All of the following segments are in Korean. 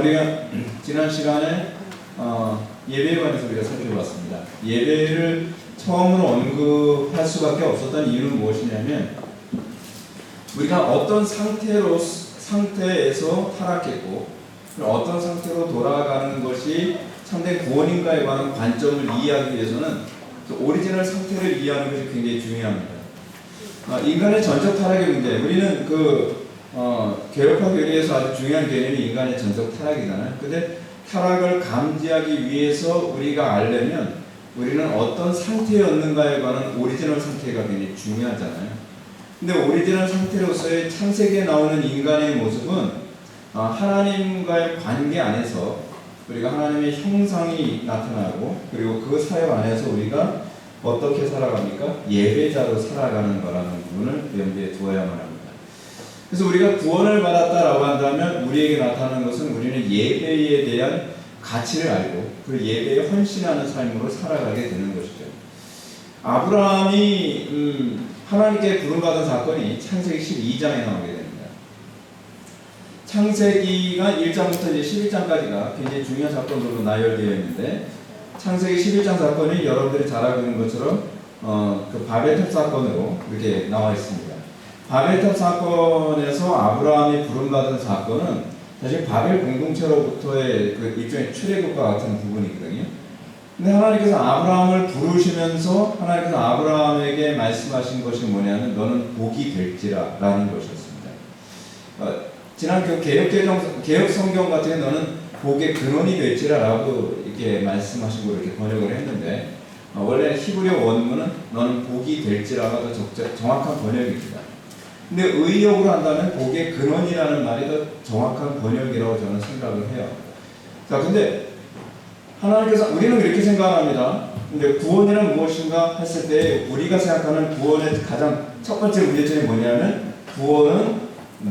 우리가 지난 시간에 예배에 관해서 우리가 살펴봤습니다. 예배를 처음으로 언급할 수밖에 없었던 이유는 무엇이냐면 우리가 어떤 상태에서 타락했고 어떤 상태로 돌아가는 것이 참된 구원인가에 관한 관점을 이해하기 위해서는 그 오리지널 상태를 이해하는 것이 굉장히 중요합니다. 인간의 전적 타락의 문제, 우리는 개혁화 교리에서 아주 중요한 개념이 인간의 전적 타락이잖아요. 근데 타락을 감지하기 위해서 우리가 알려면 우리는 어떤 상태였는가에 관한 오리지널 상태가 굉장히 중요하잖아요. 근데 오리지널 상태로서의 창세기에 나오는 인간의 모습은 하나님과의 관계 안에서 우리가 하나님의 형상이 나타나고 그리고 그 사역 안에서 우리가 어떻게 살아갑니까? 예배자로 살아가는 거라는 부분을 염두에 두어야만 합니다. 그래서 우리가 구원을 받았다라고 한다면 우리에게 나타나는 것은 우리는 예배에 대한 가치를 알고 그 예배에 헌신하는 삶으로 살아가게 되는 것이죠. 아브라함이 하나님께 부름받은 사건이 창세기 12장에 나오게 됩니다. 창세기가 1장부터 이제 11장까지가 굉장히 중요한 사건으로 나열되어 있는데 창세기 11장 사건이 여러분들이 잘 알고 있는 것처럼 그 바벨탑 사건으로 이렇게 나와 있습니다. 바벨탑 사건에서 아브라함이 부름받은 사건은 사실 바벨 공동체로부터의 그 일종의 출애굽과 같은 부분이거든요. 근데 하나님께서 아브라함을 부르시면서 하나님께서 아브라함에게 말씀하신 것이 뭐냐면 너는 복이 될지라 라는 것이었습니다. 지난 그 개혁 성경 같은 경우 너는 복의 근원이 될지라 라고 이렇게 말씀하신 걸 이렇게 번역을 했는데 원래 히브리어 원문은 너는 복이 될지라가 더 정확한 번역입니다. 근데 의역으로 한다면 복의 근원이라는 말이 더 정확한 번역이라고 저는 생각을 해요. 자, 근데 하나님께서 우리는 이렇게 생각합니다. 근데 구원이란 무엇인가 했을 때 우리가 생각하는 구원의 가장 첫 번째 문제점이 뭐냐면 구원은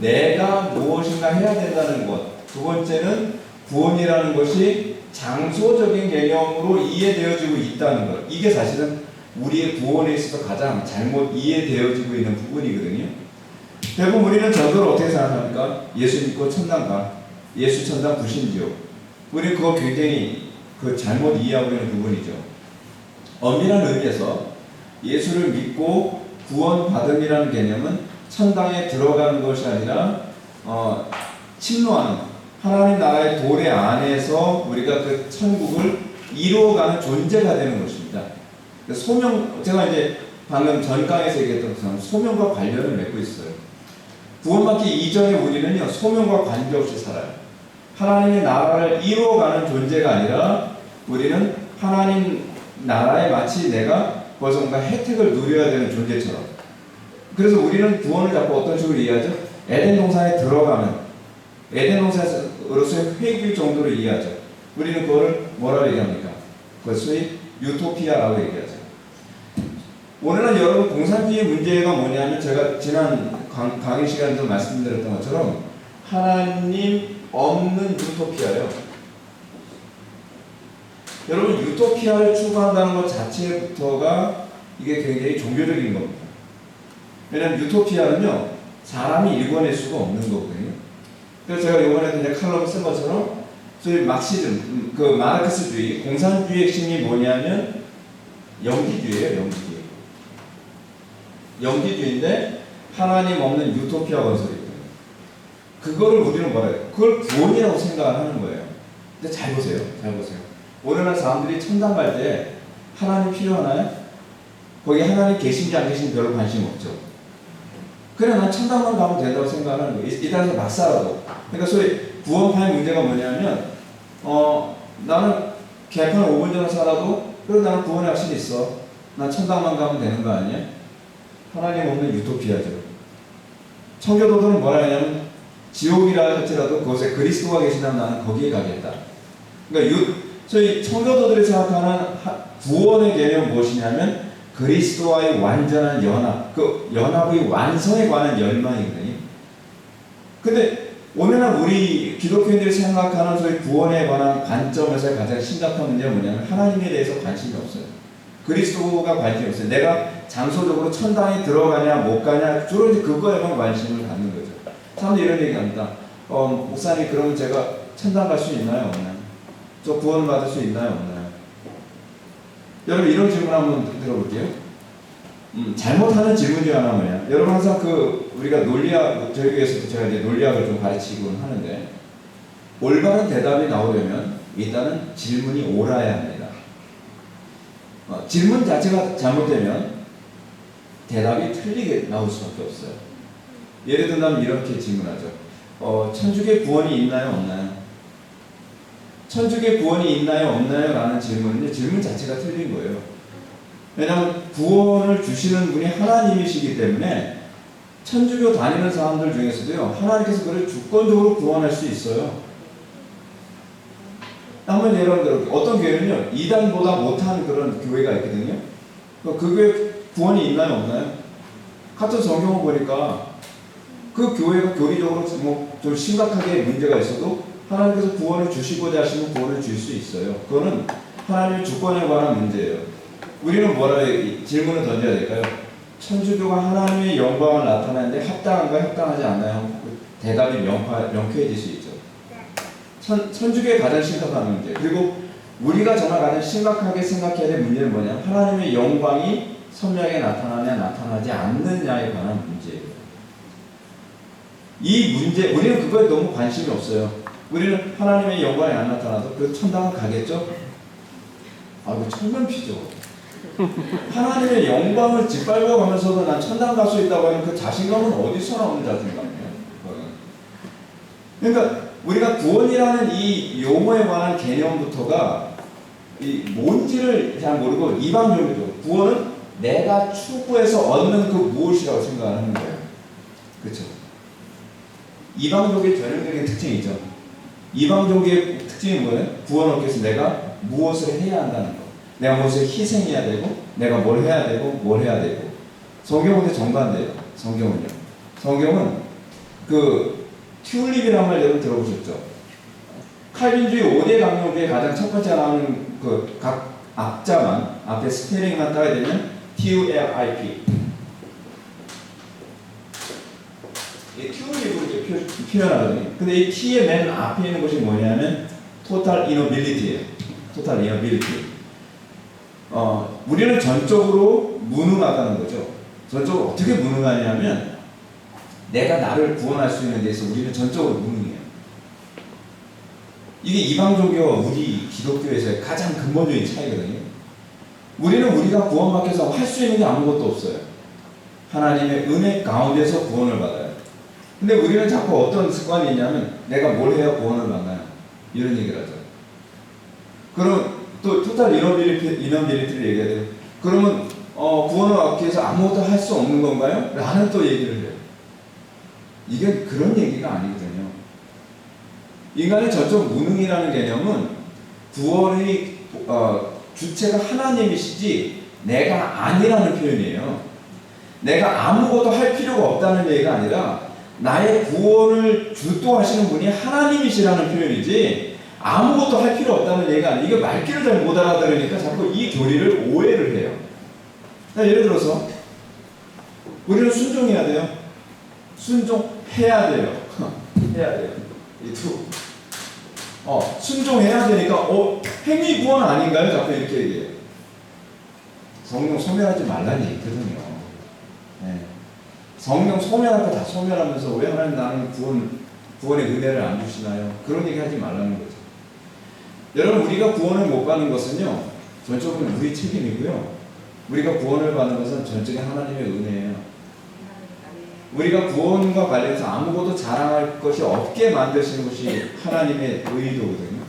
내가 무엇인가 해야 된다는 것. 두 번째는 구원이라는 것이 장소적인 개념으로 이해되어지고 있다는 것. 이게 사실은 우리의 구원에 있어서 가장 잘못 이해되어지고 있는 부분이거든요. 대부분 우리는 저들을 어떻게 생각합니까? 예수 믿고 천당 가. 예수 천당 불신지옥. 우리는 그거 굉장히 잘못 이해하고 있는 부분이죠. 엄밀한 의미에서 예수를 믿고 구원받음이라는 개념은 천당에 들어가는 것이 아니라 침노하는 하나님 나라의 도래 안에서 우리가 그 천국을 이루어가는 존재가 되는 것입니다. 제가 이제 방금 전강에서 얘기했던 것처럼 소명과 관련을 맺고 있어요. 구원받기 이전의 우리는요, 소명과 관계없이 살아요. 하나님의 나라를 이루어가는 존재가 아니라 우리는 하나님 나라에 마치 내가 벌써 뭔가 혜택을 누려야 되는 존재처럼. 그래서 우리는 구원을 자꾸 어떤 식으로 이해하죠? 에덴 동산에 들어가는 에덴 동산으로서의 회귀 정도로 이해하죠. 우리는 그거를 뭐라고 얘기합니까? 그걸 소위 유토피아라고 얘기하죠. 오늘은 여러분 공산주의 문제가 뭐냐면 제가 지난 강의 시간에도 말씀드렸던 것처럼 하나님 없는 유토피아예요. 여러분 유토피아를 추구한다는 것 자체부터가 이게 굉장히 종교적인 겁니다. 왜냐하면 유토피아는요 사람이 일궈낼 수가 없는 거거든요. 그래서 제가 이번에도 이제 칼럼 쓴 것처럼 소위 막시즘, 그 마르크스주의, 공산주의 핵심이 뭐냐면 영기주의예요. 영기주의인데 하나님 없는 유토피아 건설이거든요. 그거를 우리는 뭐라 해요? 그걸 구원이라고 생각을 하는 거예요. 근데 잘 보세요. 오늘날 사람들이 천당 갈 때 하나님 필요하나요? 거기 하나님 계신지 안 계신지 별로 관심 없죠. 그래 난 천당만 가면 된다고 생각하는 거예요. 이 땅에서 막 살아도. 그러니까 소위 구원파의 문제가 뭐냐면 나는 개판 5분 전에 살아도 그래도 나는 구원의 확신이 있어. 난 천당만 가면 되는 거 아니야? 하나님 없는 유토피아죠. 청교도들은 뭐라 하냐면 지옥이라 할지라도 그곳에 그리스도가 계시다면 나는 거기에 가겠다. 그러니까 저희 청교도들이 생각하는 구원의 개념은 무엇이냐면 그리스도와의 완전한 연합, 그 연합의 완성에 관한 열망이거든요. 근데 오늘날 우리 기독교인들이 생각하는 소위 구원에 관한 관점에서 가장 심각한 문제가 뭐냐면 하나님에 대해서 관심이 없어요. 그리스도가 관심이 없어요. 내가 장소적으로 천당에 들어가냐 못 가냐 주로 이제 그거에만 관심을 갖는 거죠. 사람들이 이런 얘기합니다. 목사님 그러면 제가 천당 갈 수 있나요? 없나요? 저 구원 받을 수 있나요? 없나요? 여러분 이런 질문 한번 들어볼게요. 잘못하는 질문 중 하나 뭐냐? 여러분 항상 우리가 논리학, 저희 교회에서도 제가 이제 논리학을 좀 가르치곤 하는데, 올바른 대답이 나오려면 일단은 질문이 옳아야 합니다. 질문 자체가 잘못되면 대답이 틀리게 나올 수밖에 없어요. 예를 들면 이렇게 질문하죠. 천주교 구원이 있나요? 없나요? 천주교 구원이 있나요? 없나요? 라는 질문은 질문 자체가 틀린 거예요. 왜냐하면 구원을 주시는 분이 하나님이시기 때문에 천주교 다니는 사람들 중에서도요, 하나님께서 그를 주권적으로 구원할 수 있어요. 한번 예를 들어, 어떤 교회는요, 이단보다 못한 그런 교회가 있거든요. 그 교회 구원이 있나요? 없나요? 같은 성경을 보니까 그 교회가 교리적으로 좀 심각하게 문제가 있어도 하나님께서 구원을 주시고자 하시면 구원을 줄 수 있어요. 그거는 하나님의 주권에 관한 문제예요. 우리는 질문을 던져야 될까요? 천주교가 하나님의 영광을 나타내는데 합당한가 합당하지 않나요? 대답이 명쾌해질 수 있죠. 천주교의 가장 심각한 문제, 그리고 우리가 정말 가장 심각하게 생각해야 될 문제는 뭐냐? 하나님의 영광이 선명하게 나타나냐 나타나지 않느냐에 관한 문제예요. 이 문제, 우리는 그거에 너무 관심이 없어요. 우리는 하나님의 영광이 안 나타나도 그 천당은 가겠죠? 이거 천면피죠. 하나님의 영광을 짓밟아 가면서도 난 천당 갈 수 있다고 하는 그 자신감은 어디서 나오는 자신감이에요? 그러니까 우리가 구원이라는 이 용어에 관한 개념부터가 뭔지를 잘 모르고 이방적이죠. 구원은 내가 추구해서 얻는 그 무엇이라고 생각하는 거예요. 그렇죠? 이방적의 전형적인 특징이죠. 이방적의 특징이 뭐예요? 구원 얻기 위해서 내가 무엇을 해야 한다는 거. 내가 무엇을 희생해야 되고, 내가 뭘 해야 되고, 뭘 해야 되고. 성경은 근데 정반대예요. 성경은 튤립이라는 말 여러분 들어보셨죠? 칼빈주의 5대 강령 중에 가장 첫 번째 나오는 각 앞자만, 앞에 스페링만 따야 되면 TULIP. 이게 튤립으로 이렇게 표현하거든요. 근데 이 T의 맨 앞에 있는 것이 뭐냐면 Total Inability예요. Total Inability. 우리는 전적으로 무능하다는 거죠. 전적으로 어떻게 무능하냐면 내가 나를 구원할 수 있는 데서 우리는 전적으로 무능해요. 이게 이방 종교와 우리 기독교에서의 가장 근본적인 차이거든요. 우리가 구원받기 위해서 할 수 있는 게 아무것도 없어요. 하나님의 은혜 가운데서 구원을 받아요. 근데 우리는 자꾸 어떤 습관이 있냐면 내가 뭘 해야 구원을 받나요? 이런 얘기를 하죠. 그럼 또 토탈 이너빌리티를 얘기해야 돼요. 그러면 구원을 얻기 위해서 아무것도 할 수 없는 건가요? 라는 또 얘기를 해요. 이게 그런 얘기가 아니거든요. 인간의 전적 무능이라는 개념은 구원의 주체가 하나님이시지 내가 아니라는 표현이에요. 내가 아무것도 할 필요가 없다는 얘기가 아니라 나의 구원을 주도하시는 분이 하나님이시라는 표현이지 아무것도 할 필요 없다는 얘기가 아니에요. 이게 말귀를 잘 못 알아들으니까 자꾸 이 교리를 오해를 해요. 예를 들어서 우리는 순종해야 돼요. 순종해야 돼요. 해야 돼요. 이 두. 순종해야 되니까 행위 구원 아닌가요? 자꾸 이렇게 얘기해요. 성령 소멸하지 말라는 얘기거든요. 네. 성령 소멸할 거 다 소멸하면서 왜 하나님 나는 구원의 은혜를 안 주시나요? 그런 얘기 하지 말라는 거죠. 여러분 우리가 구원을 못 받는 것은요 전적으로 우리 책임이고요. 우리가 구원을 받는 것은 전적인 하나님의 은혜예요. 우리가 구원과 관련해서 아무것도 자랑할 것이 없게 만드시는 것이 하나님의 의도거든요.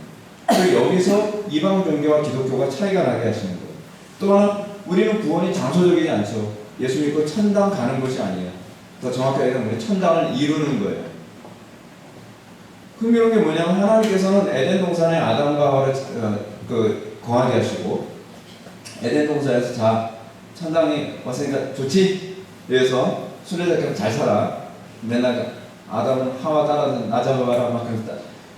그리고 여기서 이방 종교와 기독교가 차이가 나게 하시는 거예요. 또한 우리는 구원이 장소적이지 않죠. 예수 믿고 천당 가는 것이 아니에요. 더 정확하게 얘기하면 천당을 이루는 거예요. 흥미로운 게 뭐냐면 하나님께서는 에덴 동산에 아담과 하와를 거하게 하시고 에덴 동산에서 자 천당에 왔으니까 좋지? 그래서 순례자처럼 잘 살아. 맨날 아담은 하와 따라서 나 잡아봐라 막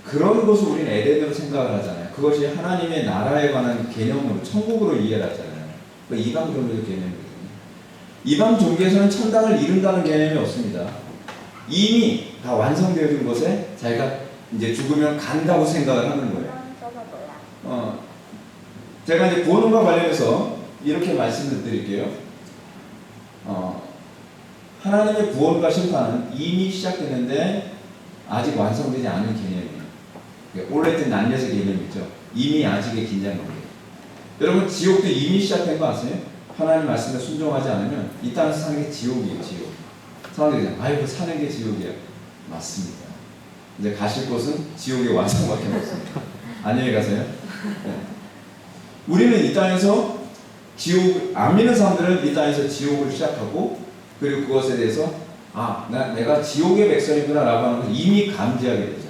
그런 것을 우리는 에덴으로 생각을 하잖아요. 그것이 하나님의 나라에 관한 개념으로 천국으로 이해를 하잖아요. 이방 종교의 개념이거든요. 이방 종교에서는 천당을 이룬다는 개념이 없습니다. 이미 다 완성되어진 곳에 자기가 이제 죽으면 간다고 생각을 하는 거예요. 제가 이제 구원과 관련해서 이렇게 말씀을 드릴게요. 하나님의 구원과 심판은 이미 시작됐는데 아직 완성되지 않은 개념이에요. 올레든 난녀의 개념이죠. 이미 아직의 긴장관계. 여러분 지옥도 이미 시작된 거 아세요? 하나님 말씀에 순종하지 않으면 이 땅에서 사는 게 지옥이에요. 지옥. 사람들이 그냥 아이고 사는 게 지옥이야. 맞습니다. 이제 가실 곳은 지옥의 완성밖에 없습니다. 안녕히 가세요. 네. 우리는 이 땅에서 지옥 안 믿는 사람들은 이 땅에서 지옥을 시작하고 그리고 그것에 대해서 내가 지옥의 백성이구나 라고 하는 걸 이미 감지하게 되죠.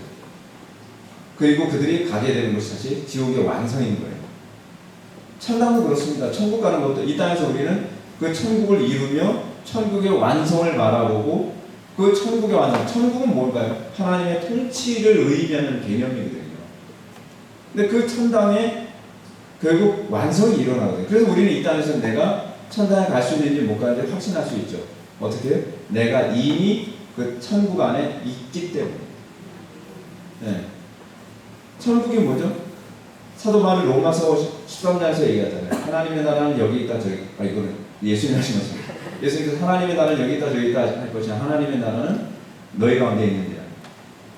그리고 그들이 가게 되는 것이 사실 지옥의 완성인 거예요. 천당도 그렇습니다. 천국 가는 것도 이 땅에서 우리는 그 천국을 이루며 천국의 완성을 바라보고 그 천국의 완성, 천국은 뭘까요? 하나님의 통치를 의미하는 개념이거든요. 근데 그 천당에 결국 완성이 일어나거든요. 그래서 우리는 이 땅에서 내가 천당에 갈 수 있는지 못 가는지 확신할 수 있죠. 어떻게 해요? 내가 이미 그 천국 안에 있기 때문에. 네. 천국이 뭐죠? 사도 바울이 로마서 13장에서 얘기하잖아요. 하나님의 나라는 여기 있다 저기 이거는 예수님 하신 것입니다. 예수님께서 하나님의 나라는 여기 있다 저기 있다 할 것이냐 하나님의 나라는 너희 가운데 있느니라.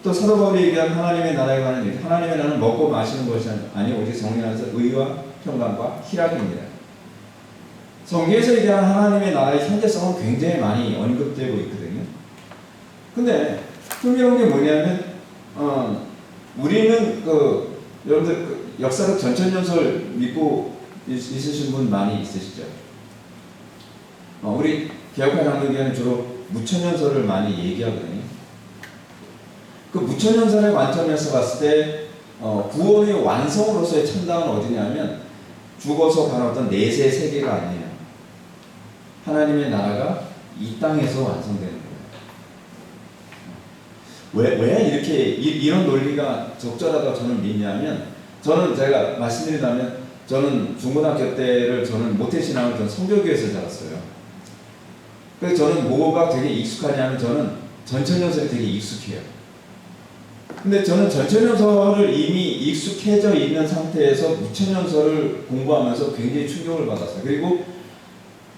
또 사도 바울이 얘기한 하나님의 나라에 관한 얘기, 하나님의 나라는 먹고 마시는 것이 아니 오직 성령 안에서 의와 평강과 희락입니다. 성경에서 얘기하는 하나님의 나라의 현재성은 굉장히 많이 언급되고 있거든요. 근데 흥미로운 게 뭐냐면 우리는 여러분들 역사적 전천연설 믿고 있으신 분 많이 있으시죠? 우리 개혁화 장로교회는 주로 무천연설을 많이 얘기하거든요. 그 무천연설의 관점에서 봤을 때 구원의 완성으로서의 천당은 어디냐면 죽어서 가는 어떤 내세 세계가 아니에요. 하나님의 나라가 이 땅에서 완성되는 거예요. 왜 이렇게 이런 논리가 적절하다고 저는 믿냐면 저는 제가 말씀드린다면 저는 중고등학교 때를 저는 모태신앙을 저는 성교교에서 자랐어요. 그래서 저는 뭐가 되게 익숙하냐면 저는 전천연설이 되게 익숙해요. 근데 저는 전천연설을 이미 익숙해져 있는 상태에서 무천연설을 공부하면서 굉장히 충격을 받았어요. 그리고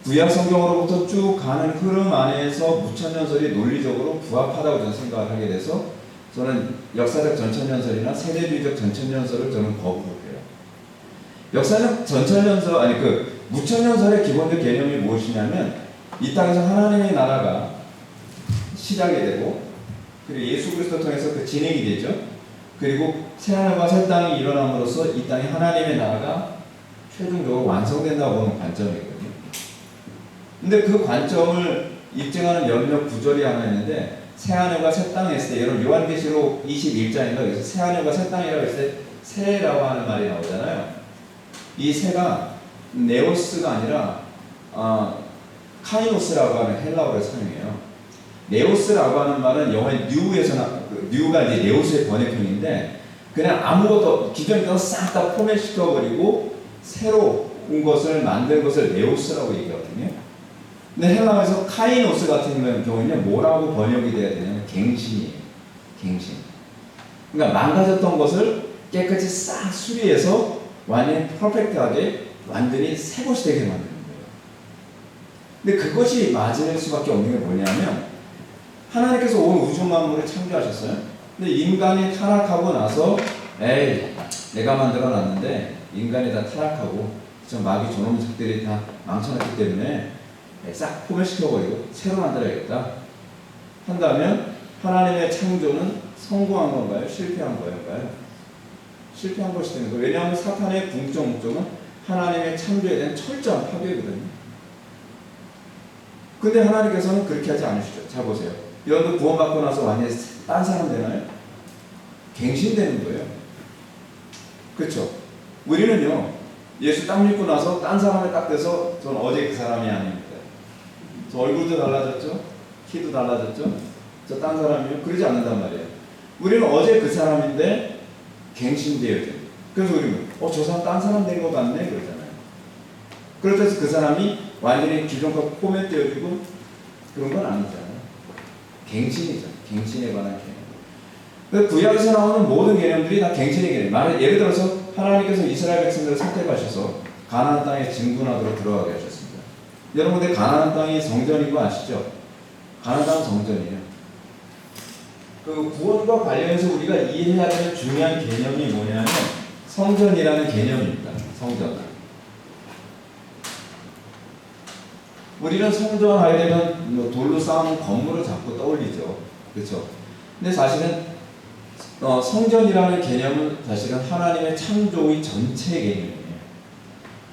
구약 성경으로부터 쭉 가는 흐름 안에서 무천연설이 논리적으로 부합하다고 저는 생각을 하게 돼서 저는 역사적 전천연설이나 세대주의적 전천연설을 저는 거부해요. 역사적 전천연설 무천연설의 기본적 개념이 무엇이냐면 이 땅에서 하나님의 나라가 시작이 되고 그리고 예수 그리스도 통해서 그 진행이 되죠. 그리고 새하늘과 새 땅이 일어남으로써 이 땅에 하나님의 나라가 최종적으로 완성된다고 보는 관점이거든요. 근데 그 관점을 입증하는 연력 구절이 하나 있는데 새하늘과 새 땅에 있을 때 여러분 요한계시록 21장인가 그래서 새하늘과 새 땅이라고 했을 때 새라고 하는 말이 나오잖아요. 이 새가 네오스가 아니라 카이노스라고 하는 헬라어를 사용해요. 네오스라고 하는 말은 영어의 뉴가 이제 네오스의 번역형인데 그냥 아무것도 기존에 있던 싹 다 포맷시켜버리고 새로운 것을 만든 것을 네오스라고 얘기하거든요. 근데 헬라어에서 카이노스 같은 경우에는 뭐라고 번역이 돼야 되냐면 갱신이에요. 갱신. 그러니까 망가졌던 것을 깨끗이 싹 수리해서 완전히 퍼펙트하게 완전히 새 것이 되게 만드는 거예요. 근데 그것이 맞을 수밖에 없는 게 뭐냐면 하나님께서 온 우주 만물을 창조하셨어요. 근데 인간이 타락하고 나서 내가 만들어 놨는데 인간이 다 타락하고 저 마귀 저놈들이 다 망쳐놨기 때문에 싹 포맷시켜버리고 새로 만들어야겠다 한다면 하나님의 창조는 성공한 건가요? 실패한 거였까요? 실패한 것이 되는 거예요. 왜냐하면 사탄의 궁극적 목적은 하나님의 창조에 대한 철저한 파괴거든요. 근데 하나님께서는 그렇게 하지 않으시죠. 자 보세요. 여러분들 구원받고 나서 완전히 딴 사람 되나요? 갱신되는 거예요. 그렇죠? 우리는요 예수 딱 믿고 나서 딴 사람이 딱 돼서 전 어제 그 사람이 아닙니다. 저 얼굴도 달라졌죠? 키도 달라졌죠? 저 딴 사람이요? 그러지 않는단 말이에요. 우리는 어제 그 사람인데 갱신되어야 돼요. 그래서 우리는 저 사람 딴 사람 된 것 같네 그러잖아요. 그렇다고 해서 그 사람이 완전히 기존과 포맷되어지고 그런 건 아니잖아요. 갱신이죠. 갱신에 관한 개념. 그 구약에서 나오는 모든 개념들이 다 갱신의 개념. 예를 들어서 하나님께서 이스라엘 백성들을 선택하셔서 가나안 땅에 진군하도록 들어가게 하셨습니다. 여러분들 가나안 땅이 성전인 거 아시죠? 가나안 땅은 성전이에요. 그 구원과 관련해서 우리가 이해해야 되는 중요한 개념이 뭐냐면 성전이라는 개념입니다. 성전. 우리는 성전 하게 되면 뭐 돌로 쌓은 건물을 자꾸 떠올리죠. 그렇죠? 근데 사실은 성전이라는 개념은 사실은 하나님의 창조의 전체 개념이에요.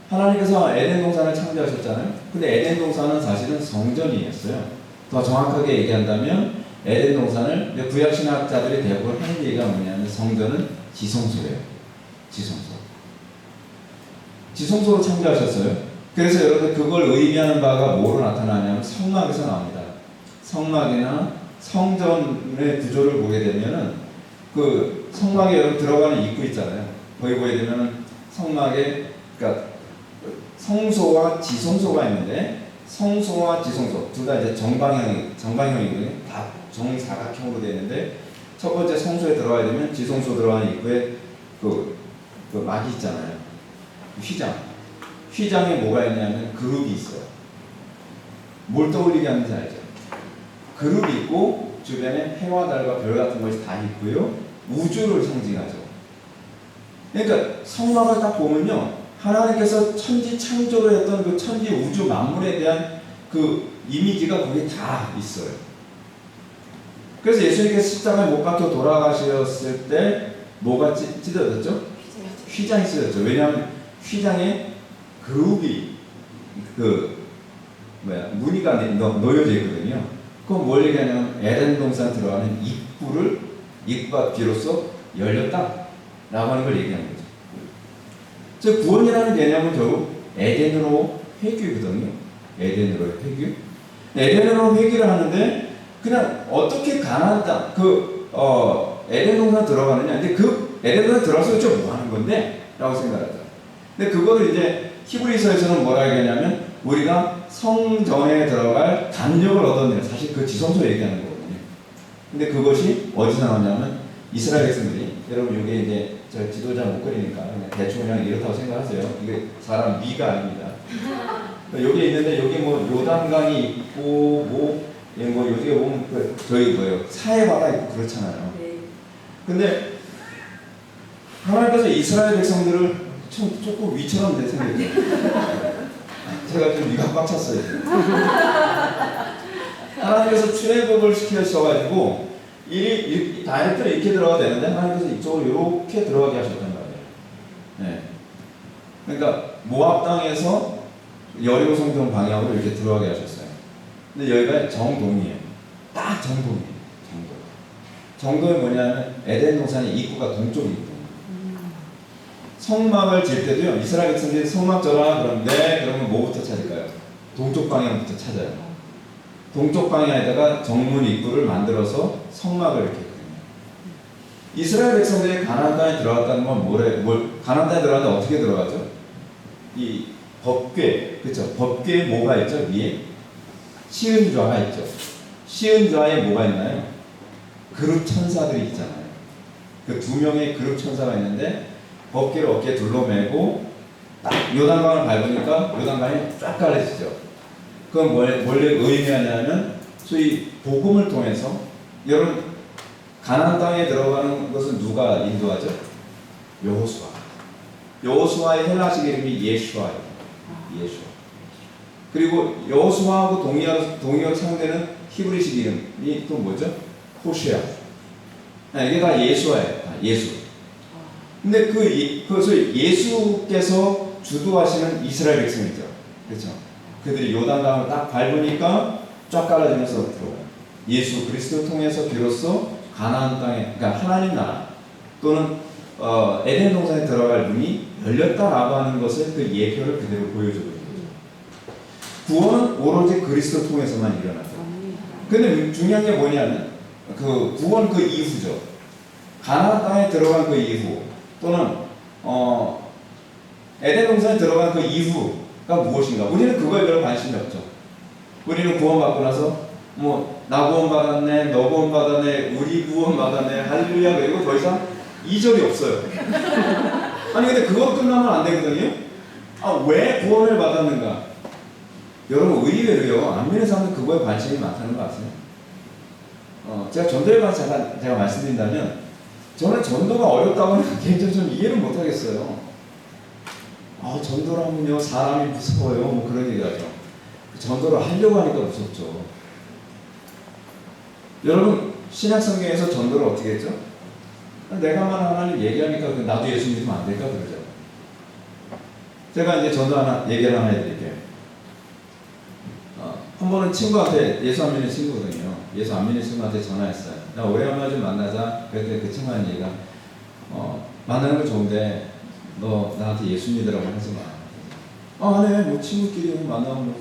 하나님께서 에덴 동산을 창조하셨잖아요. 근데 에덴 동산은 사실은 성전이었어요. 더 정확하게 얘기한다면 에덴 동산을 구약 신학자들이 대부분 하는 얘기가 뭐냐면 성전은 지성소예요. 지성소. 지성소로 창조하셨어요. 그래서 여러분 그걸 의미하는 바가 뭐로 나타나냐면 성막에서 나옵니다. 성막이나 성전의 구조를 보게 되면은 그 성막에 여러분 들어가는 입구 있잖아요. 거기 보게 되면은 성막에 그러니까 성소와 지성소가 있는데 성소와 지성소 둘 다 이제 정방형이거든요. 다 정사각형으로 되어 있는데 첫 번째 성소에 들어가야 되면 지성소 들어가는 입구에 그 막이 있잖아요. 휘장에 뭐가 있냐면 그룹이 있어요. 뭘 떠올리게 하는지 알죠? 그룹이 있고 주변에 해와 달과 별 같은 것이 다 있고요. 우주를 상징하죠. 그러니까 성막을 딱 보면요. 하나님께서 천지 창조를 했던 그 천지 우주 만물에 대한 그 이미지가 거기 다 있어요. 그래서 예수님께서 십자가에 못 박혀 돌아가셨을 때 뭐가 찢어졌죠? 휘장이 찢어졌죠. 왜냐하면 휘장에 그룹이 무늬가 놓여져 있거든요. 그건 뭘 얘기하냐면 에덴 동산 들어가는 입구가 비로소 열렸다라고 하는 걸 얘기하는 거죠. 즉 구원이라는 개념은 결국 에덴으로 회귀거든요. 에덴으로 회귀. 에덴으로 회귀를 하는데 그냥 어떻게 가나안 땅 에덴 동산 들어가느냐. 근데 그 에덴 동산 들어가서 뭐 하는 건데? 라고 생각하죠. 근데 그거를 이제 히브리서에서는 뭐라 얘기하냐면 우리가 성전에 들어갈 담력을 얻었느냐. 사실 그 지성소 얘기하는 거거든요. 근데 그것이 어디서 나왔냐면 이스라엘 백성들이 여러분 이게 이제 저 지도자 목걸이니까 그냥 대충 그냥 이렇다고 생각하세요. 이게 사람 미가 아닙니다. 여기 있는데 여기 뭐 요단강이 있고 요즘에 보면 저희 사해바다 있고 그렇잖아요. 근데 하나님께서 이스라엘 백성들을 조금 위처럼 생겼죠. 제가 좀 위가 꽉 찼어요. 하나님께서 출애굽을 시켜주셔가지고 다이렉트로 이렇게 들어가야 되는데 하나님께서 이쪽으로 이렇게 들어가게 하셨단 말이에요. 네. 그러니까 모압 땅에서 여리고 성전 방향으로 이렇게 들어가게 하셨어요. 근데 여기가 정동이에요. 딱 정동이에요. 정동이 뭐냐면 에덴 동산의 입구가 동쪽이거든요. 성막을 질 때도요. 이스라엘 백성들이 성막 져라 그러는데 그러면 뭐부터 찾을까요? 동쪽 방향부터 찾아요. 동쪽 방향에다가 정문 입구를 만들어서 성막을 이렇게 했거든요. 이스라엘 백성들이 가나안 땅에 들어갔다는 건 가나안 땅에 들어갔는데 어떻게 들어가죠? 이 법궤, 그렇죠? 법궤에 뭐가 있죠? 위에 시은좌가 있죠. 시은좌에 뭐가 있나요? 그룹 천사들이 있잖아요. 그 두 명의 그룹 천사가 있는데 법궤를 어깨에 둘러매고 딱 요단강을 밟으니까 요단강이 쫙 갈라지죠. 그건 뭘 의미하냐면 소위 복음을 통해서 여러분 가나안 땅에 들어가는 것은 누가 인도하죠? 여호수아의 헬라식 이름이 예수아예요. 예수아. 그리고 여호수아하고 동의어로 사용되는 히브리식 이름이 또 뭐죠? 호시아. 이게 다 예수아예요. 예수. 근데 그것을 예수께서 주도하시는 이스라엘 백성이죠. 그렇죠? 그들이 요단강을 딱 밟으니까 쫙 갈라지면서 들어가요. 예수 그리스도 통해서 비로소 가나안 땅에, 그러니까 하나님 나라 또는 에덴 동산에 들어갈 문이 열렸다라고 하는 것을 그 예표를 그대로 보여주고 있는 거죠. 구원은 오로지 그리스도 통해서만 일어나죠. 근데 중요한 게 뭐냐면 그 구원 그 이후죠. 가나안 땅에 들어간 그 이후 또는 에덴 동산에 들어간 그 이후가 무엇인가? 우리는 그거에 별로 관심이 없죠. 우리는 구원받고 나서 뭐 나 구원 받았네, 너 구원 받았네, 우리 구원 받았네, 할렐루야. 그리고 더 이상 2절이 없어요. 아니 근데 그거 끝나면 안 되거든요. 왜 구원을 받았는가? 여러분 의외로요 안 믿는 사람들 그거에 관심이 많다는 거 아세요? 제가 전도에 관해서 제가 말씀드린다면 저는 전도가 어렵다고는 개인적으로 좀 이해를 못 하겠어요. 전도라면요 사람이 무서워요 뭐 그런 얘기 하죠. 전도를 하려고 하니까 무섭죠. 여러분 신약 성경에서 전도를 어떻게 했죠? 내가만 하나님 얘기하니까 나도 예수 믿으면 안 될까 그러죠. 제가 이제 전도 얘기를 하나 해드릴게요. 한 번은 친구한테 예수 안 믿는 친구거든요. 예수 안 믿는 친구한테 전화했어요. 나 오래간만에 좀 만나자. 그랬더니 그 친구가 하는 얘기가 만나는 건 좋은데 너 나한테 예수 믿으라고 하지 마. 네, 뭐 친구끼리 만나면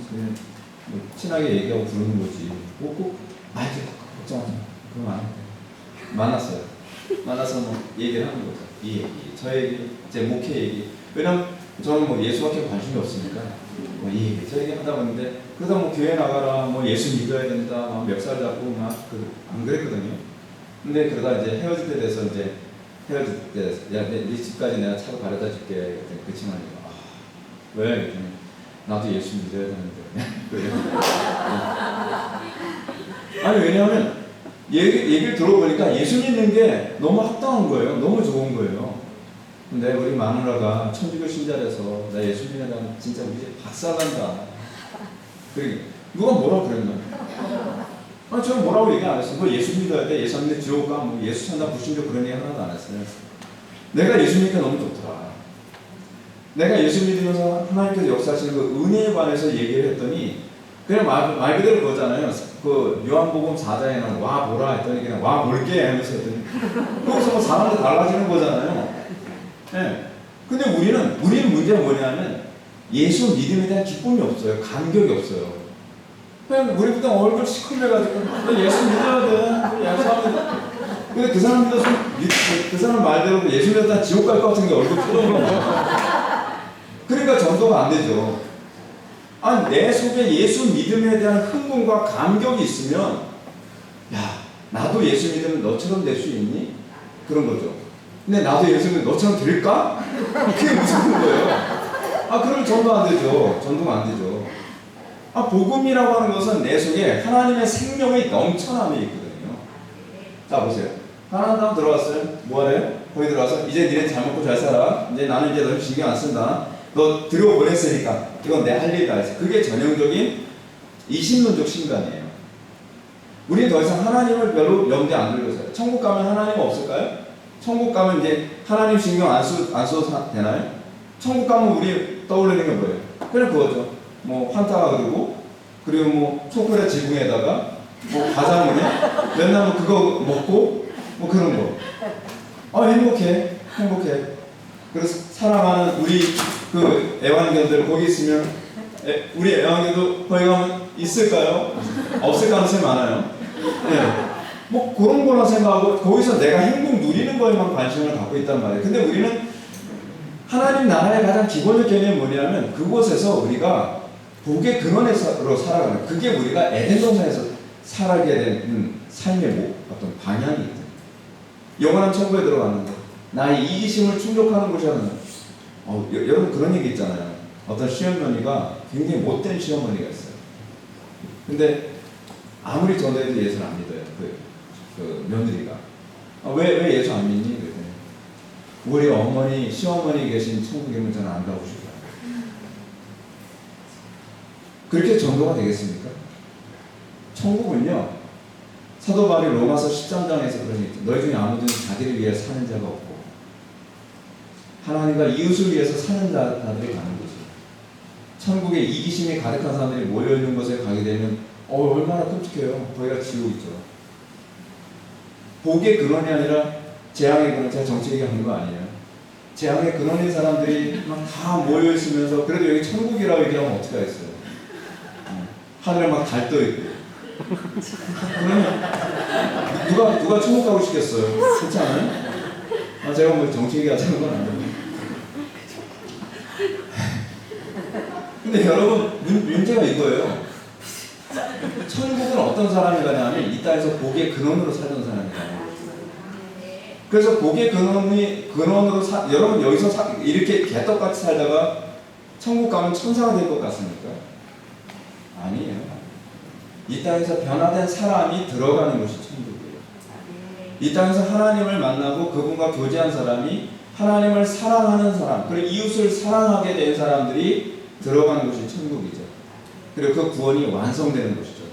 뭐 친하게 얘기하고 부르는 거지. 꼭 걱정하지 마. 그럼 안 해. 만났어요. 만나서 뭐 얘기를 하는 거죠. 이 얘기, 저 얘기, 제 목회 얘기. 왜냐면 저는 뭐 예수밖에 관심이 없으니까 뭐 이 얘기, 저 얘기 하다 보는데 그러다 뭐 교회 나가라, 뭐 예수 믿어야 된다, 막 멱살 잡고 막 안 그랬거든요. 근데 그러다 이제 헤어질 때 돼서 이제 헤어질 때, 야, 네 집까지 내가 차로 가려다 줄게. 그랬더니 그 친구가 왜? 그랬더니 나도 예수 믿어야 되는데. 아니 왜냐하면 얘기를 들어보니까 예수 믿는 게 너무 합당한 거예요. 너무 좋은 거예요. 근데 우리 마누라가 천주교 신자라서 나 예수 믿는다면 진짜 우리 집 박살난다. 그러니까 누가 뭐라 그랬나? 저는 뭐라고 얘기 안 했어요. 뭐 예수 믿어야 돼. 예수 안 믿으면 지옥 가. 뭐 예수 찬다 불신교 그런 얘기 하나도 안 했어요. 내가 예수 믿으니까 너무 좋더라. 내가 예수 믿으면서 하나님께서 역사하시는 그 은혜에 관해서 얘기를 했더니 그냥 말 그대로 그거잖아요. 그 요한복음 4장에는 와 보라 했더니 그냥 와 볼게 하면서 했더니 거기서 뭐 사람들 달라지는 거잖아요. 네. 근데 우리는 문제가 뭐냐면 예수 믿음에 대한 기쁨이 없어요. 감격이 없어요. 그냥 우리부터 얼굴 시큰해가지고 예수 믿어야 돼. 예수하면 근데 그 사람 믿어서 그 사람 말대로 예수 믿었다 지옥 갈 것 같은 게 얼굴 표정이 그러니까 전도가 안 되죠. 내 속에 예수 믿음에 대한 흥분과 감격이 있으면 야 나도 예수 믿으면 너처럼 될 수 있니? 그런 거죠. 근데 나도 예수 믿으면 너처럼 될까? 그게 무슨 거예요? 그러면 전도 안 되죠. 전도가 안 되죠. 복음이라고 하는 것은 내 속에 하나님의 생명의 넘쳐남이 있거든요. 자 보세요. 하나님 다음 들어왔어요. 뭐하래요? 거기 들어와서 이제 니네 잘 먹고 잘 살아. 이제 나는 이제 너 신경 안 쓴다. 너 들여보냈으니까 이건 내 할 일이다. 그게 전형적인 이신론적 신간이에요. 우리는 더 이상 하나님을 별로 염두에 안 들고 있어요. 천국 가면 하나님 없을까요? 천국 가면 이제 하나님 신경 안 써도 되나요? 천국 가면 우리 떠올리는 게 뭐예요? 그냥 그거죠. 뭐 환타가 그리고 뭐 초콜릿 지붕에다가 뭐 과자무늬 맨날 뭐 그거 먹고 뭐 그런 거. 행복해. 그래서 사랑하는 우리 그 애완견들 거기 있으면 우리 애완견도 거기 가면 있을까요? 없을 가능성이 많아요. 네. 뭐 그런 거라 생각하고 거기서 내가 행복 누리는 거에만 관심을 갖고 있단 말이에요. 근데 우리는 하나님 나라의 가장 기본적 개념이 뭐냐면 그곳에서 우리가 복의 근원으로 살아가는 그게 우리가 에덴 동산에서 살아가게 된 삶의 어떤 방향이 있다. 영원한 천국에 들어갔는데 나의 이기심을 충족하는 곳이라는 여러분 그런 얘기 있잖아요. 어떤 시어머니가 굉장히 못된 시어머니가 있어요. 근데 아무리 전도해도 예수를 안 믿어요. 그 며느리가 왜 예수 안 믿니? 그랬더니 우리 어머니 시어머니 계신 천국이면 저는 안 가고 싶어요. 그렇게 전도가 되겠습니까? 천국은요 사도 바울이 로마서 13장에서 그런 얘기 너희 중에 아무든 자기를 위해 사는 자가 없고 하나님과 이웃을 위해서 사는 자들이 가는 거죠. 천국에 이기심이 가득한 사람들이 모여있는 곳에 가게 되면 얼마나 끔찍해요. 거기가 지옥이죠. 복의 근원이 아니라 재앙의 근원. 제가 정치 얘기하는 거 아니에요. 재앙의 근원인 사람들이 막 다 모여있으면서 그래도 여기 천국이라고 얘기하면 어떻게 하겠어요. 하늘에 막 달 떠있고 그러면 누가 천국 가고 싶겠어요. 그렇지 않아요? 제가 뭐 정치 얘기하자는 건 아니에요. 근데 여러분 문제가 이거예요. 천국은 어떤 사람이 가냐면 이 땅에서 복의 근원으로 살던 사람이에요. 그래서 복의 근원으로 여러분 여기서 이렇게 개떡같이 살다가 천국 가면 천사가 될 것 같습니까? 아니에요. 이 땅에서 변화된 사람이 들어가는 것이 천국이에요. 이 땅에서 하나님을 만나고 그분과 교제한 사람이 하나님을 사랑하는 사람, 그리고 이웃을 사랑하게 된 사람들이 들어가는 것이 천국이죠. 그리고 그 구원이 완성되는 것이죠.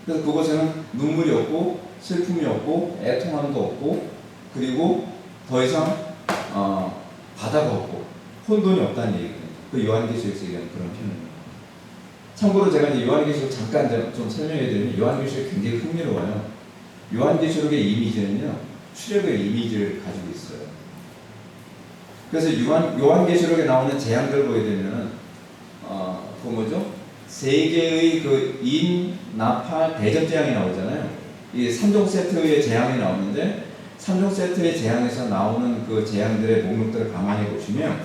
그래서 그곳에는 눈물이 없고 슬픔이 없고 애통함도 없고 그리고 더 이상 바다가 없고 혼돈이 없다는 얘기거든요. 그 요한계시록에서 얘기하는 그런 표현입니다. 참고로 제가 이제 요한계시록 잠깐 좀 설명해 드리면 요한계시록이 굉장히 흥미로워요. 요한계시록의 이미지는요, 출애굽의 이미지를 가지고 있어요. 그래서 요한계시록에 나오는 재앙들 보게 되면은 그 뭐죠? 세 개의 그 인, 나팔, 대접 재앙이 나오잖아요. 이 3종 세트의 재앙이 나오는데 3종 세트의 재앙에서 나오는 그 재앙들의 목록들을 가만히 보시면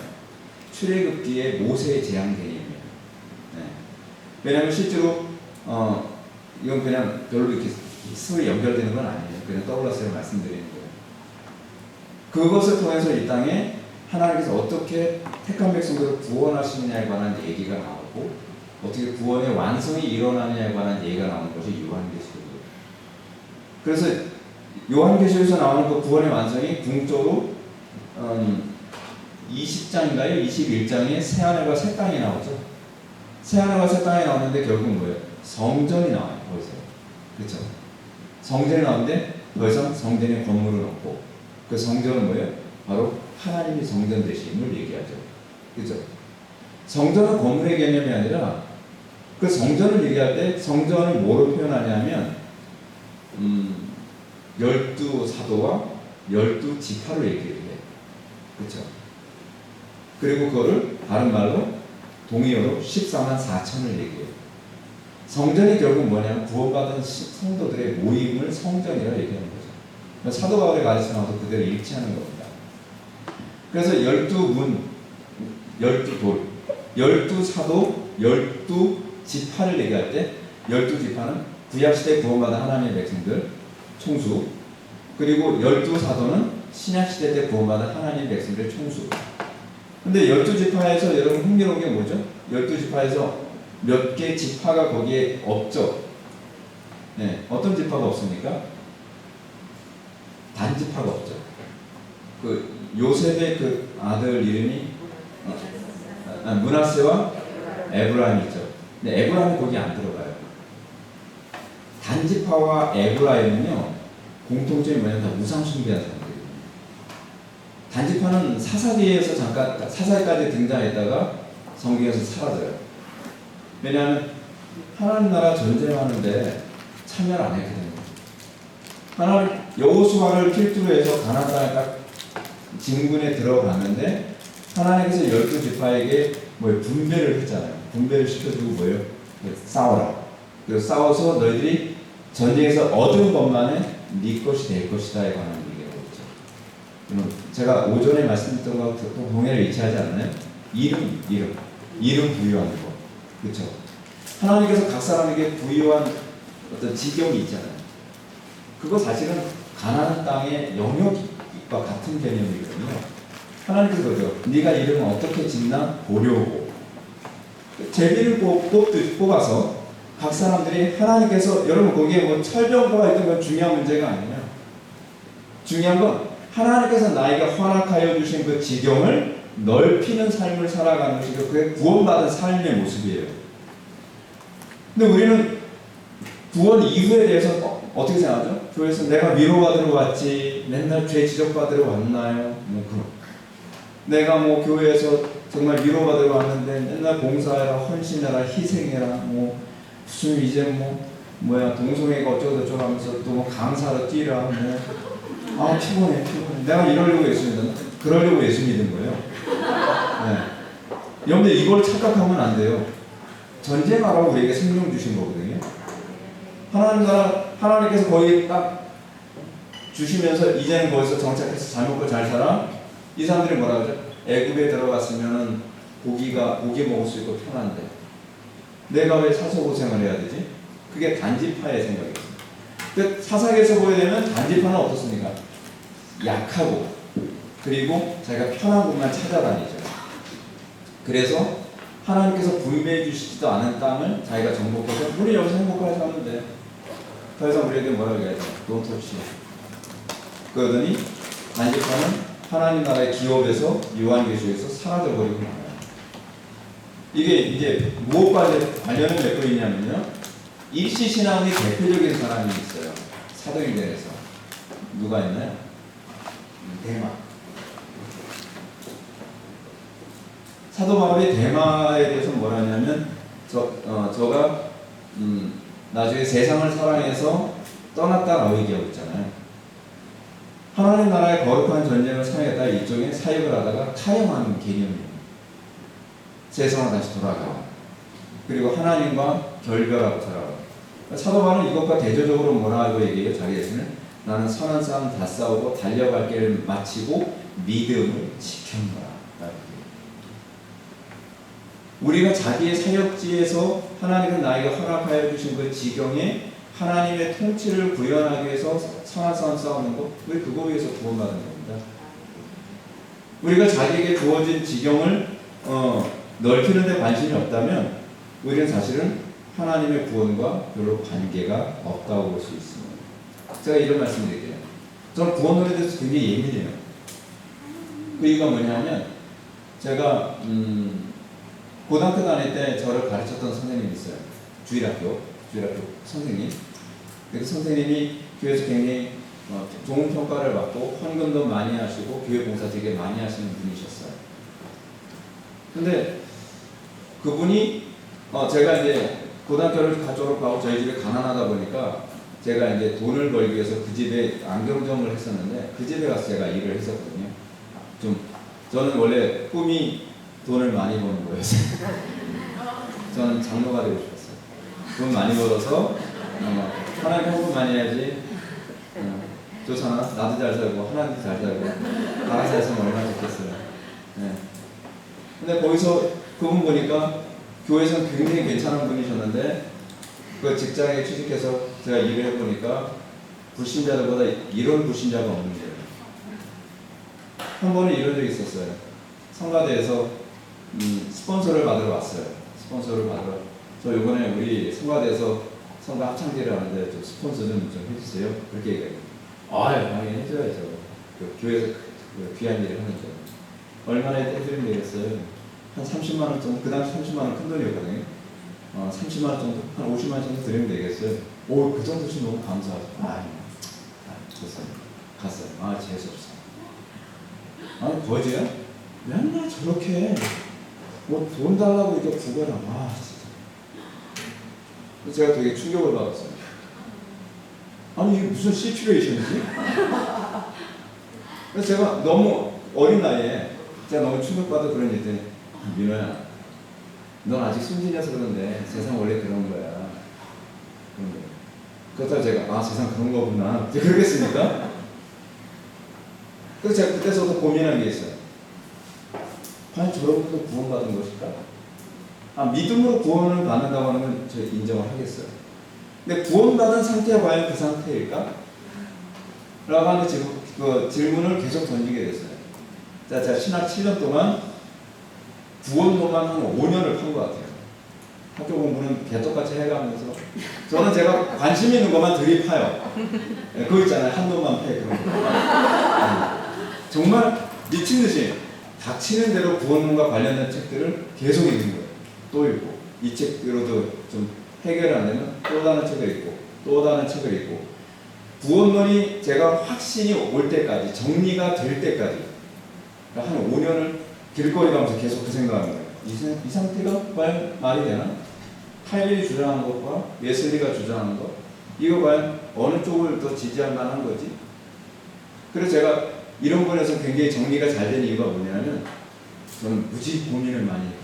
출애굽기의 모세의 재앙 개념이에요. 네. 왜냐하면 실제로 이건 그냥 별로 이렇게 스토리 연결되는 건 아니에요. 그냥 떠올라서 말씀드리는 거예요. 그것을 통해서 이 땅에 하나님께서 어떻게 택한 백성들을 구원하시느냐에 관한 얘기가 나오고 어떻게 구원의 완성이 일어나느냐에 관한 얘기가 나오는 것이 요한계시록이에요. 그래서 요한계시록에서 나오는 그 구원의 완성이 궁극적으로 20장인가요? 21장에 새하늘과 새 땅이 나오죠. 새하늘과 새 땅이 나오는데 결국은 뭐예요? 성전이 나와요. 거기서. 그렇죠? 성전이 나오는데 더 이상 성전에 건물은 없고 그 성전은 뭐예요? 바로 하나님이 성전 되심을 얘기하죠. 그렇죠? 성전은 건물의 개념이 아니라 그 성전을 얘기할 때 성전을 뭐로 표현하냐면 12사도와 12지파로 얘기해요. 그렇죠? 그리고 그거를 다른 말로 동의어로 14만 4천을 얘기해요. 성전이 결국 뭐냐면 구원받은 성도들의 모임을 성전이라고 얘기하는 거죠. 사도 바울의 가르침하고 그대로 일치하는 겁니다. 그래서 12문, 12돌, 12사도, 12지파를 얘기할 때 12지파는 구약시대 구원받은 하나님의 백성들 총수, 그리고 12사도는 신약시대 때 구원받은 하나님의 백성들의 총수. 근데 12지파에서 여러분 흥미로운 게 뭐죠? 12지파에서 몇 개 지파가 거기에 없죠? 네, 어떤 지파가 없습니까? 단지파가 없죠. 그 요셉의 그 아들 이름이 므낫세와 에브라임이죠. 근데 에브라임이 거기 안 들어가요. 단지파와 에브라임은요 공통점이 뭐냐면 다 우상 숭배한 사람들이에요. 단지파는 사사기에서 잠깐 사사기까지 등장했다가 성경에서 사라져요. 왜냐하면 하나님 나라 전쟁하는데 참여를 안 했기 때문에. 하나님 여호수아를 필두로 해서 가나안 땅에 딱 진군에 들어갔는데 하나님께서 12지파에게 분배를 했잖아요. 분배를 시켜주고 뭐예요? 싸워라. 그래서 싸워서 너희들이 전쟁에서 얻은 것만은 네 것이 될 것이다에 관한 얘기를 했죠. 제가 오전에 말씀드렸던 것과 동일하게 일치하지 않나요? 이름 부여하는 거. 그렇죠? 하나님께서 각 사람에게 부여한 어떤 지경이 있잖아요. 그거 사실은 가나안 땅의 영역과 같은 개념이거든요. 하나님께서 그러죠. 네가 이름을 어떻게 짓나 보려고 제비를 뽑아서 각 사람들이 하나님께서 여러분 거기에 철병거가 있던 건 중요한 문제가 아니에요. 중요한 건 하나님께서 나에게 허락하여 주신 그 지경을 넓히는 삶을 살아가는 것이 그게 구원받은 삶의 모습이에요. 근데 우리는 구원 이후에 대해서 어떻게 생각하죠? 교회에서 내가 위로받으러 왔지 맨날 죄 지적받으러 왔나요? 내가 교회에서 정말 위로받으러 왔는데 맨날 봉사해라, 헌신해라, 희생해라, 무슨 이제 동성애가 어쩌고저쩌고 하면서 또 강사로 뛰라, 피곤해. 내가 이러려고 예수 믿었나? 그러려고 예수 믿은 거예요. 네. 여러분들 이걸 착각하면 안 돼요. 전쟁하라고 우리에게 생명 주신 거거든요. 하나님께서 거기 딱 주시면서 이제는 거기서 정착해서 잘 먹고 잘 살아. 이 사람들이 뭐라 그러죠? 애굽에 들어갔으면 고기 먹을 수 있고 편한데 내가 왜 사서 고생을 해야 되지? 그게 단지파의 생각이었어요. 그 사사기에서 보게 되면 단지파는 어떻습니까? 약하고 그리고 자기가 편한 곳만 찾아다니죠. 그래서 하나님께서 분배해 주시지도 않은 땅을 자기가 정복해서 우리 여기서 행복하게 사면 돼. 더 이상 우리에게 뭐라고 얘기하죠? Don't touch. 그러더니 단지파는 하나님 나라의 기업에서 요한계시록에서 사라져버리고 말아요. 이게 이제 무엇과 관련을 맺고 있냐면요. 일시신앙의 대표적인 사람이 있어요. 사도행전에서. 누가 있나요? 대마. 사도 바울이 대마에 대해서 뭐라 하냐면 저가 나중에 세상을 사랑해서 떠났다라고 얘기하고 있잖아요. 하나님 나라의 거룩한 전쟁을 사랑했다 일종의 사역을 하다가 타령하는 개념이에요. 세상으로 다시 돌아가. 그리고 하나님과 결별하고 살아가. 사도 바울은 이것과 대조적으로 뭐라고 얘기해요? 자기 자신을 나는 선한 싸움 다 싸우고 달려갈 길을 마치고 믿음을 지켰노라. 우리가 자기의 사역지에서 하나님은 나에게 허락하여 주신 그 지경에 하나님의 통치를 구현하기 위해서 선한 싸움 싸우는 것, 왜 그거 위해서 구원받은 겁니다. 우리가 자기에게 주어진 지경을 넓히는 데 관심이 없다면 우리는 사실은 하나님의 구원과 별로 관계가 없다고 볼 수 있습니다. 제가 이런 말씀 드릴게요. 저는 구원론에 대해서 굉장히 예민해요. 그 이유가 뭐냐면 제가 고등학교 다닐 때 저를 가르쳤던 선생님이 있어요. 주일학교 선생님. 그 선생님이 교회에서 굉장히 좋은 평가를 받고 헌금도 많이 하시고 교회 봉사 되게 많이 하시는 분이셨어요. 근데 그분이 제가 이제 고등학교를 졸업하고 저희 집이 가난하다 보니까 제가 이제 돈을 벌기 위해서 그 집에 안경점을 했었는데 그 집에 가서 제가 일을 했었거든요. 저는 원래 꿈이 돈을 많이 버는 거였어요. 저는 장로가 되고 싶었어요. 돈 많이 벌어서 하나님 헌금 많이 해야지. 좋잖아. 나도 잘 살고 하나님도 잘 살고 알아서 했으면 얼마나 좋겠어요. 네. 근데 거기서 그분 보니까 교회에서는 굉장히 괜찮은 분이셨는데 그 직장에 취직해서 제가 일을 해보니까 불신자들보다 이런 불신자가 없는 거예요. 한 번은 이런 적이 있었어요. 성가대에서 스폰서를 받으러 왔어요. 스폰서를 받으러. 저 이번에 우리 성가대에서 성가 합창제를 하는데 좀 스폰서 좀 해주세요. 그렇게 얘기해요. 당연히 해줘야죠. 그 교회에서 귀한 일을 하는데 얼마나 해드리면 되겠어요? 한 30만 원 정도, 그 당시 30만 원 큰 돈이었거든요. 30만 원 정도, 한 50만 원 정도 드리면 되겠어요. 그 정도씩 너무 감사하죠. 됐어요. 갔어요. 재수없어. 거지야? 맨날 저렇게 돈 달라고 이렇게 구걸하. 진짜. 제가 되게 충격을 받았어요. 이게 무슨 시츄에이션이지? 그래서 제가 너무 어린 나이에 제가 너무 충격받아 그런 얘기 민호야, 넌 아직 순진해서 그런데 세상 원래 그런 거야. 그렇다고 제가 세상 그런 거구나 그러겠습니까? 그래서 제가 그때서부터 고민한 게 있어요. 과연 저런 분도 구원받은 것일까? 믿음으로 구원을 받는다고 하는 건 제가 인정을 하겠어요. 근데 구원받은 상태가 과연 그 상태일까? 라고 하는 그 질문을 계속 던지게 됐어요. 제가 신학 7년 동안 구원론만 한 5년을 판 것 같아요. 학교 공부는 개떡같이 해가면서 저는 제가 관심 있는 것만 들이파요. 그거 있잖아요. 한 놈만 패 그런 거. 정말 미친 듯이 닥치는 대로 구원론과 관련된 책들을 계속 읽는 거예요. 또 읽고 이 책으로도 좀 해결 안 되면 또 다른 책을 읽고 또 다른 책을 읽고 구원론이 제가 확신이 올 때까지 정리가 될 때까지 한 5년을 길거리 가면서 계속 그 생각하는 거예요. 이 상태가 과연 말이 되나? 칼빈이 주장하는 것과 웨슬리가 주장하는 것 이거 과연 어느 쪽을 더 지지할 만한 거지? 그래서 제가 이런 부분에서 굉장히 정리가 잘 된 이유가 뭐냐면 저는 무지 고민을 많이 했거든요.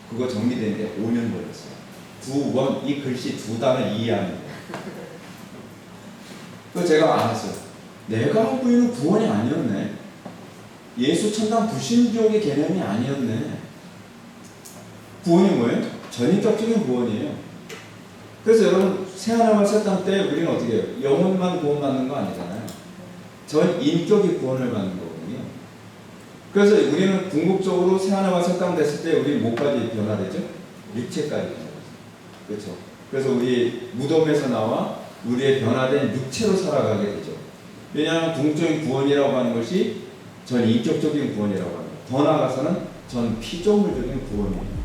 그거 정리되는데 5년 걸렸어요. 구원, 이 글씨 두 단어 이해하는 거예요. 그래서 제가 알았어요. 내가 알고 있는 구원이 아니었네. 예수 천당 불신족의 개념이 아니었네. 구원이 뭐예요? 전인격적인 구원이에요. 그래서 여러분 새하나님과 새 땅 때 우리는 어떻게 해요? 영혼만 구원받는 거 아니잖아요. 전 인격이 구원을 받는 거거든요. 그래서 우리는 궁극적으로 새하나님과 새 땅 됐을 때 우리 뭐까지 변화되죠? 육체까지 변화되죠. 그렇죠. 그래서 우리 무덤에서 나와 우리의 변화된 육체로 살아가게 되죠. 왜냐하면 궁극적인 구원이라고 하는 것이 전 인격적인 구원이라고 합니다. 더 나아가서는 전 피조물적인 구원이에요.